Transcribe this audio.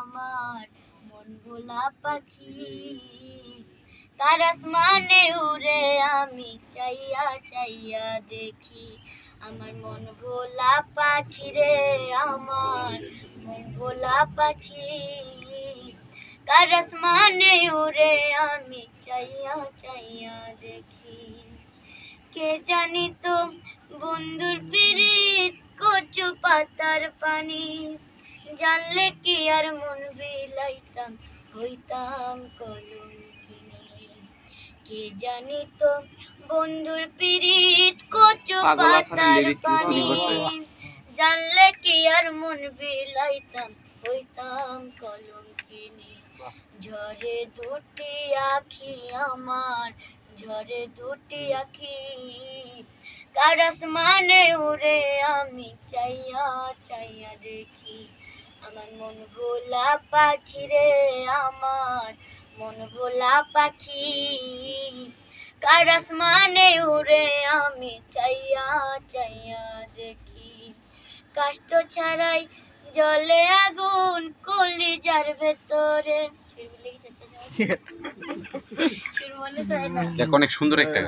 আমার মন ভোলা পাখি। তার আসমানে উড়ে আমি চাইয়া চাইয়া দেখি, আমার মন ভোলা পাখি রে, আমার মন ভোলা পাখি। তার আসমানে উড়ে আমি চাইয়া চাইয়া দেখি। কে জানি তো বন্ধুর পিরিত কচু পাতার পানি, জানলে কি আর মন বিলাইতাম, হইতাম কলঙ্কিনী। কে জানি তো বন্ধুর পিরিত কচু পাতার পানি, জানলে কি আর মন বিলাইতাম, হইতাম কলঙ্কিনী। ঝরে দুটি আখি আমার, ঝরে দুটি আখি, কার আসমানে উড়ে আমি চাইয়া চাইয়া দেখি, আমার মন ভোলা পাখি রে, আমার মন ভোলা পাখি। কার আসমানে উড়ে আমি চাইয়া চাইয়া দেখি। কাষ্ট ছাড়াই জলে আগুন কলিজার ভেতরে। সুর মনে তো হয় না। অনেক সুন্দর একটা